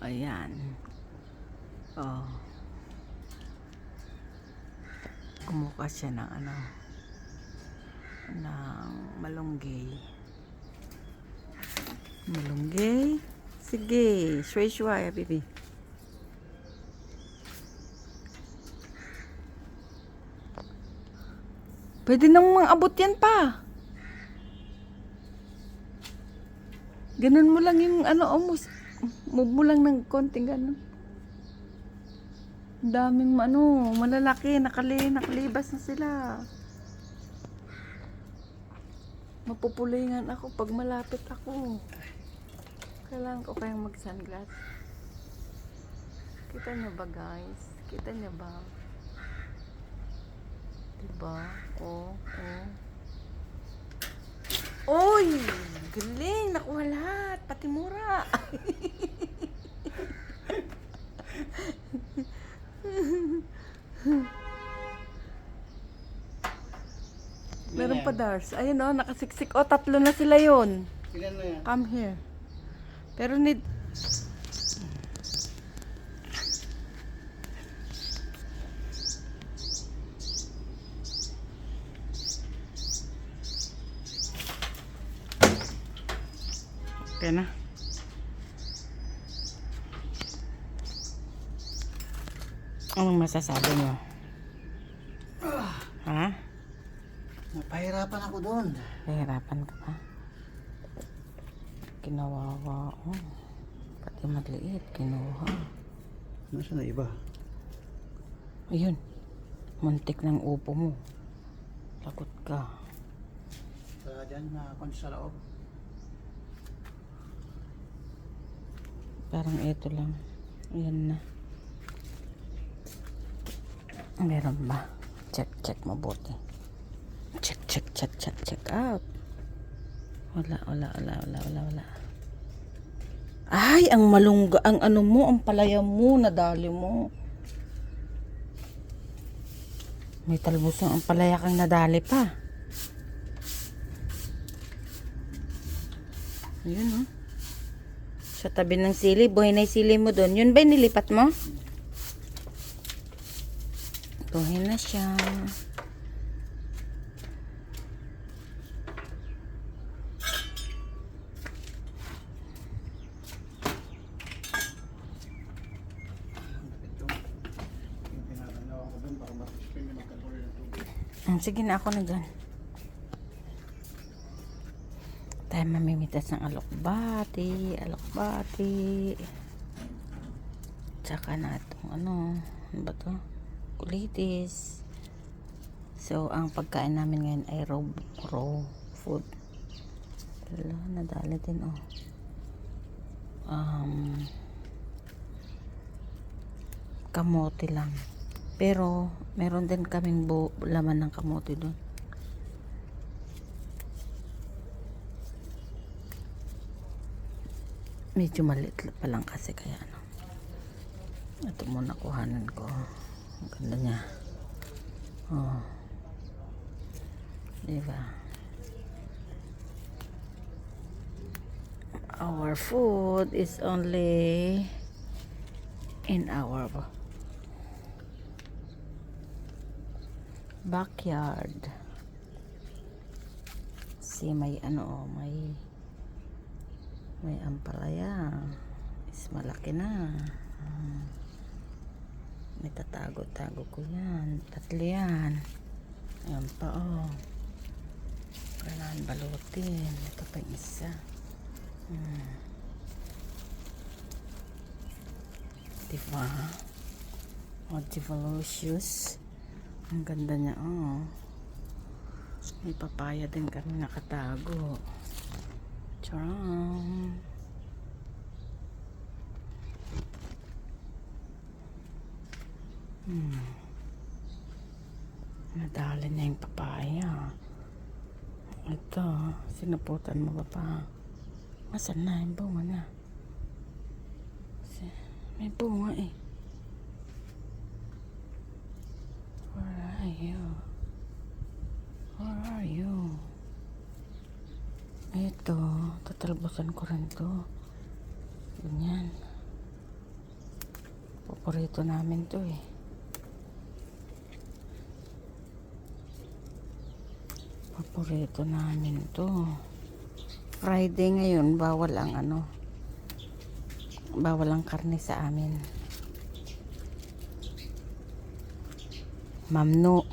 Ayan. Oh. Kumuha siya ng ng malunggay. Malunggay. Sige, shwe-shwe ya, bibi. Pwede nang abot yan pa. Ganun mo lang yung move mo lang ng konting ganun. Daming malalaki, nakalibas na sila. Mapupulingan ako pag malapit ako. Kailangan ko kayang mag-sunglass. Kita niyo ba, guys? Kita niyo ba? Diba? Oh. Oy! Galing! Nakuha lahat! Pati mura! Meron pa, Dars. Ayun nakasiksik. Tatlo na sila yun. Ilan na yan? Come here. Pero need... Okay na. Anong masasabi mo? Ha? Napahirapan ako doon. Nahirapan ka pa? Kinawawa. Pati maliit. Kinuha. Nasaan na iba? Ayun. Muntik ng upo mo. Takot ka. Dyan na kung sa loob. Parang ito lang. Ayan na. Meron ba? Check mabuti. Check out. Wala. Ay, ang malungga, ang ang palaya mo, nadali mo. May talbos ang palaya kang nadali pa. Ayun sa tabi ng sili, buhay na yung sili mo doon. Yun ba nilipat mo? Buhay na siya. Sige na, ako na dyan. Tayo mamimitas ng alokbati. Tsaka na itong ano ba to? Kulitis. So, ang pagkain namin ngayon ay raw food. Wala, nadali din kamote lang. Pero, meron din kaming laman ng kamote doon. Medyo maliit pa lang kasi kaya ito muna kuhanan ko. Ang ganda niya. Diba? Our food is only in our backyard. See, may may ampalaya. Is malaki na. May tatago-tago ko yan. 3 yan. Ayan pa kailangan balutin. Ito pa yung isa. Diba? Divalicious. Ang ganda niya. May papaya din kami nakatago. Charang. Nadali na yung papaya. Ito, sinaputan mo pa. Masan na yung bunga na? May bunga Where are you? Ito, tatalbusan ko rin to. Ganyan. Paborito namin to eh. Paborito namin to. Friday ngayon, bawal ang bawal ang karne sa amin. Mamnu.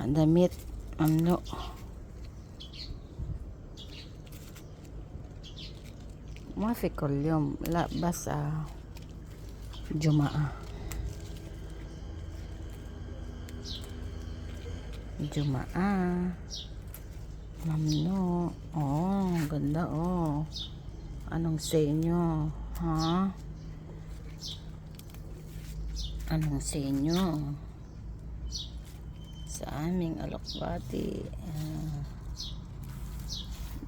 The meat, mamnu. ما في كل يوم لا بس جمعة mamnu. Oh, ganda oh. Anong say nyo? Ha? Anong say nyo? Sa aming Alokbati.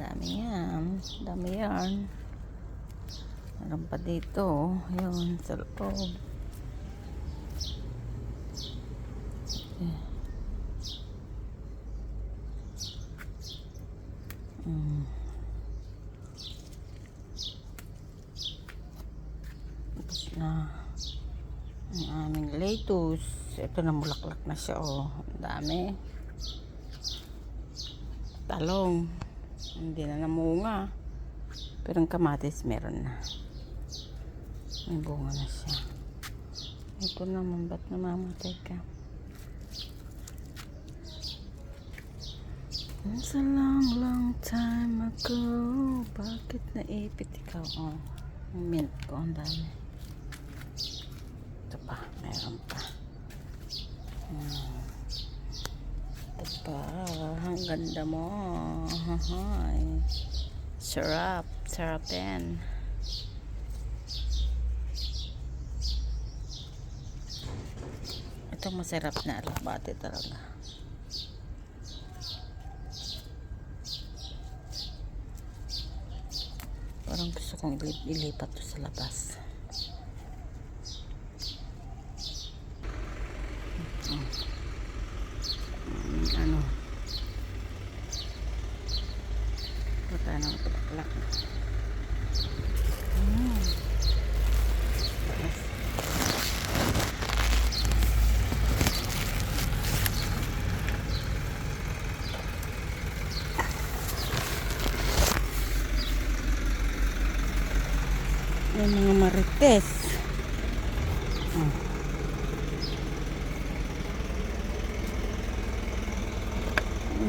Dami yan. Meron pa dito. Yun, sa loob. Tapos na ang aming lettuce. Ito na, mulaklak na siya oh. Ang dami. Talong. Hindi na namunga. Pero ang kamatis meron na. May bunga na siya. Ito naman, ba't namamatay ka? It's a long time ago. Bakit naipit ikaw? Oh, ang mint ko, ang dami. Ito pa, meron pa. Ito pa, ang ganda mo. Sarap yan. Ito masarap na alokbati talaga. Parang gusto kong ilipat to sa labas. Punta ng bulaklak. May mga marites.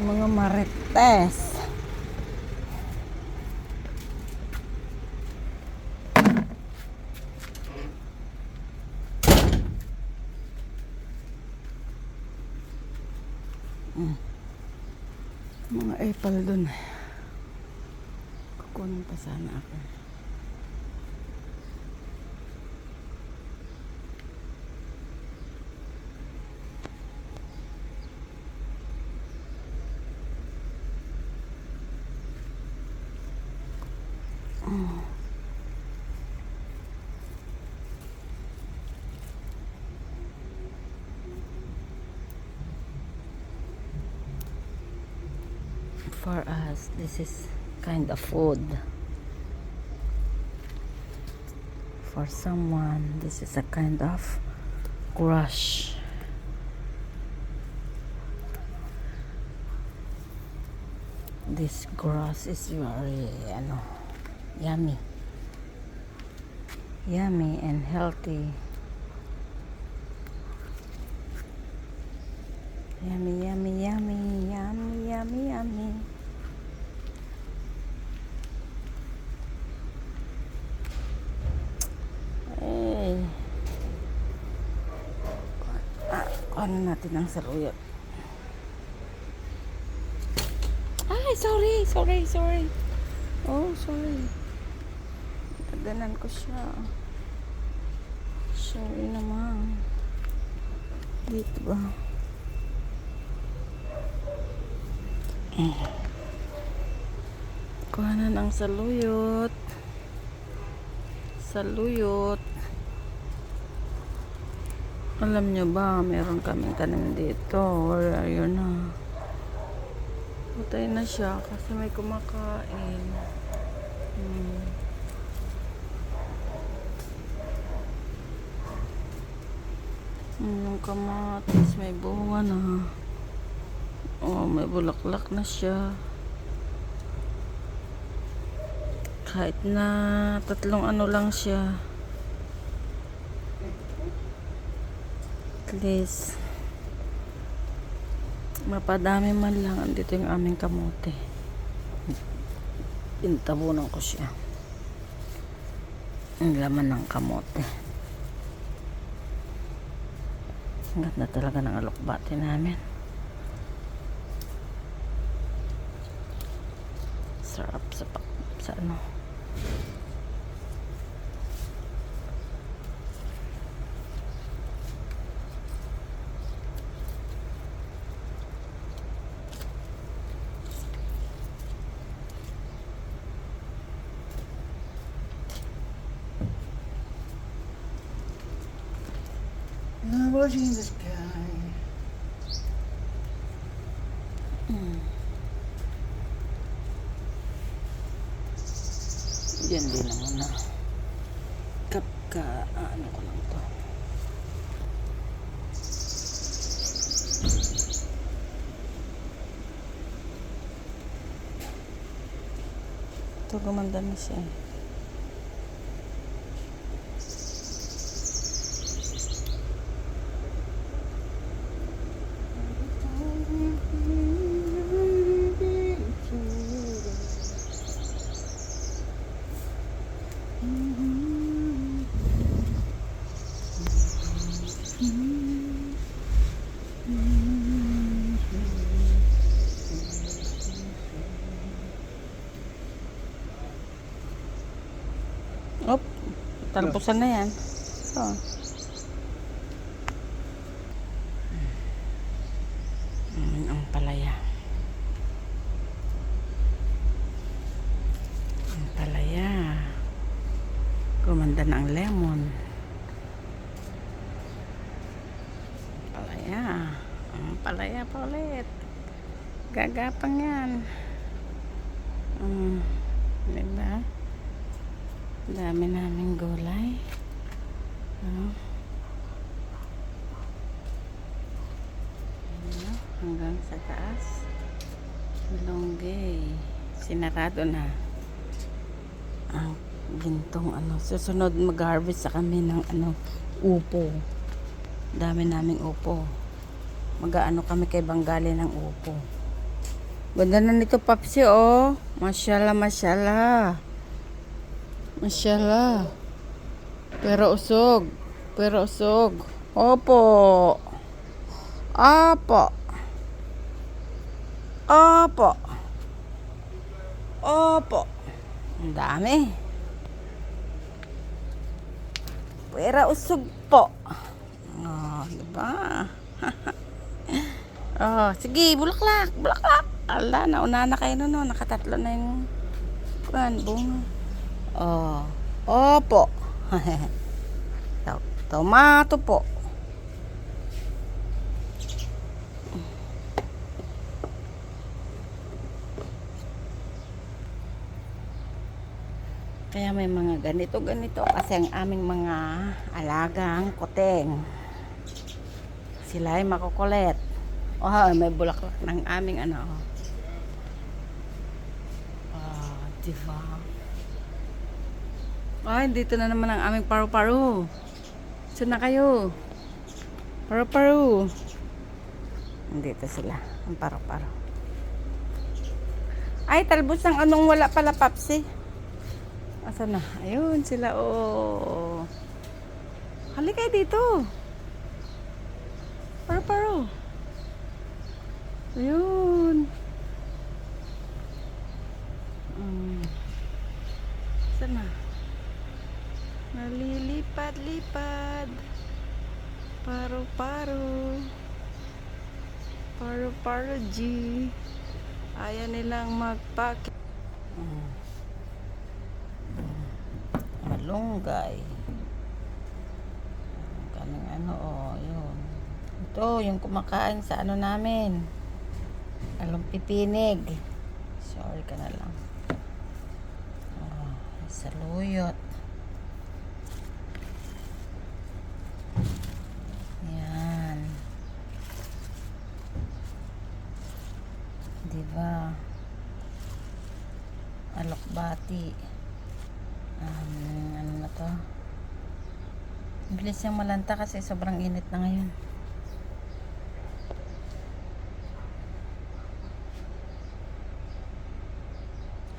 Mga marites. Mga apple dun. Kukunin pa sana ako. For us, this is kind of food. For someone, this is a kind of crush. This grass is very yummy and healthy. Yummy. Hey. Ano natin ang saluyot? Ay, sorry. Oh, sorry. Naganan ko siya. Sorry naman. Dito ba? Kuhanan ang saluyot. Alam nyo ba, meron kaming tanim dito. Where are you na? Patay na siya kasi may kumakain. Yung kamatis, may bunga na. Oh, may bulaklak na siya. Kahit na 3 ano lang siya. At least, mapadami man lang. Andito yung aming kamote. Pintabunan ko siya. Ang laman ng kamote. Ang ganda talaga ng alokbate namin. Sarap sa ano. Numbers in the sky. Yan din naman na. Ano ko lang to. Ito gumanda na siya. Op, talpusan na yan. So. Ang palaya. Ang palaya. Gumanda na ang lemon. Palaya. Ang palaya pa ulit. Gagapang yan. Diba? Dami naming gulay. Hanggang sa taas. Malunggay. Sinarado na. Ang gintong ano. Susunod mag-harvest sa kami ng upo. Dami naming upo. Mag-aano kami kay Banggali ng upo. Ganda na nito, Papsi, oh. Masyallah, masyallah. Masyallah. Pero usog. Pero usog. Opo. Opo. Opo. Opo. Ang dami. Pero usog po. Oh, diba? Oh, sige, bulaklak. Bulaklak. Ala, nauna na kayo no. Nakatatlo na yung bunga. Oh, opo. Tomato po. Kaya may mga ganito kasi ang aming mga alagang koteng. Sila ay makukulit. Oh, may bulaklak ng aming diba? Ay, dito na naman ang aming paru-paru. Saan na kayo? Paru-paru. Dito sila. Ang paru-paru. Ay, talbos ng anong wala pala, Papsi. Asan na? Ayun sila. Oh. Halika dito. Paru-paru. Ayun. Saan na? Nalilipad-lipad. Paru-paru. Paru-paru G. Ayaw nilang magpakit. Malunggay. Kaming yun. Ito, yung kumakain sa namin. Along pipinig. Sorry ka na lang. Saluyot. Yan. alokbati. Ano na to? Bilis siyang malanta kasi sobrang init na ngayon.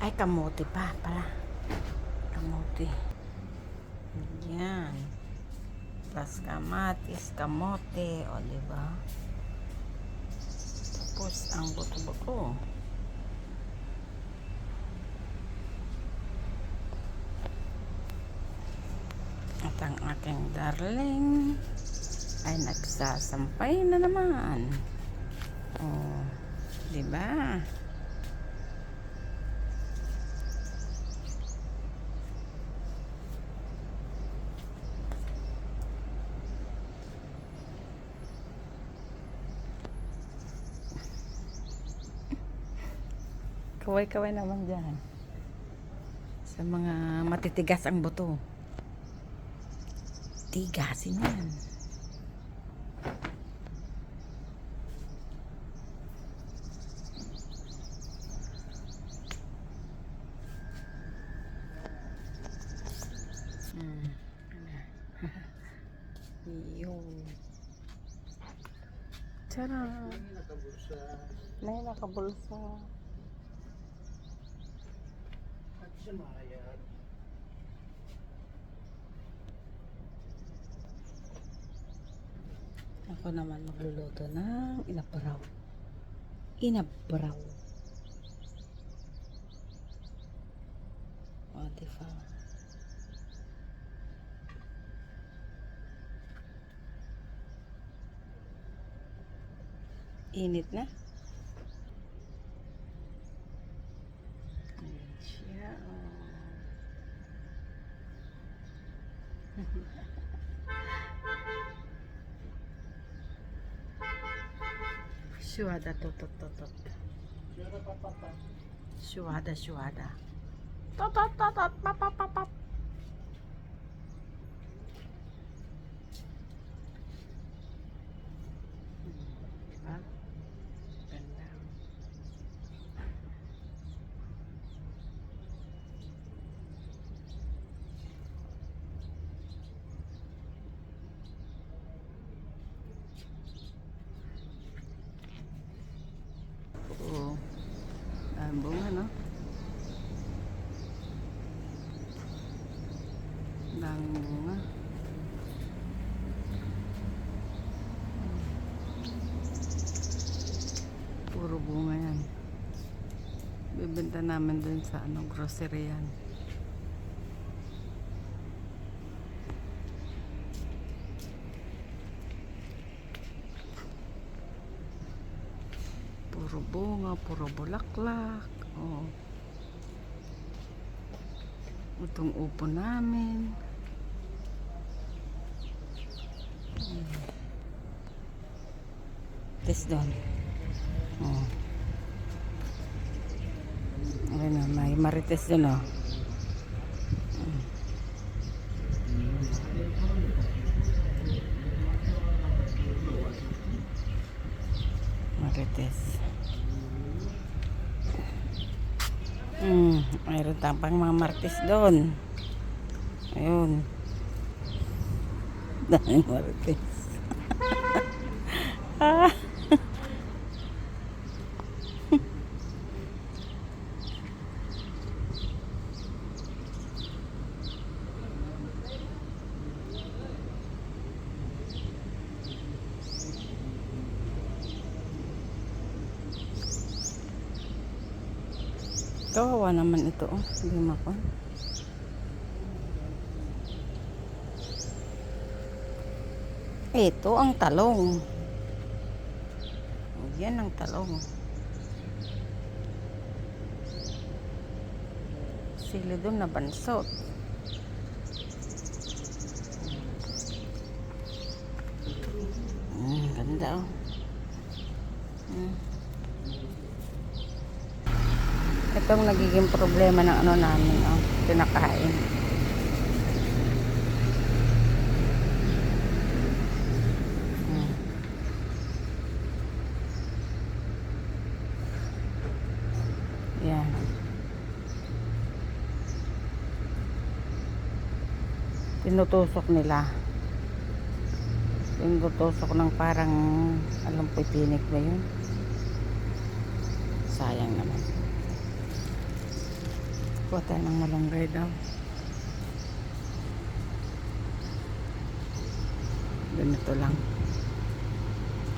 Ay, kamote pa pala. Kamote. Yan. Plus kamatis, kamote. O, diba? Tapos, ang buto-buto. At ang aking darling ay nagsasampay na naman. O, diba? Kaway-kaway naman dyan. Sa mga matitigas ang buto. Tigasin yan. Yun. Tara. May nakabulsa. Ako naman magluluto ng inabraw. Inabraw. O, diba? Init na. Ayan siya. Syuhada tot. Syuhada. Tot pap. Diba? Ganda. Oo. Ang bunga, no? Ang bunga. Puro bunga yan. Bibenta namin dun sa grocery yan. Puro bunga, puro bulaklak. Oh. Itong upo namin. Test doon. Oh. Ayun na, may marites doon, oh. Marites. Mayroon tapang mga marites doon. Ayun. Daming marites. Ah. Kawawa naman ito, oh. Hindi makon. Ito ang talong. Oh, yan ang talong. Sili doon na bansot. Ganda, oh. Itong nagiging problema ng namin, oh, pinakain. Yan. tinutusok nila. Tinutusok ng parang alam po pinik ba yun? Sayang naman. Kuha tayo ng malunggay daw. Ganito lang.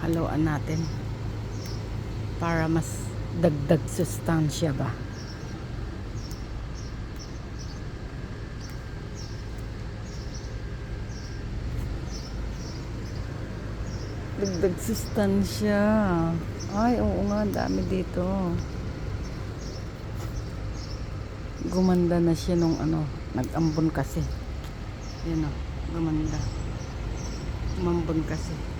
Haluan natin para mas dagdag sustansya ba. Dagdag sustansya. Ay, oo nga, dami dito. Gumanda na siya nung ano, nag-ambon kasi. Yan o, gumanda. Umambon kasi.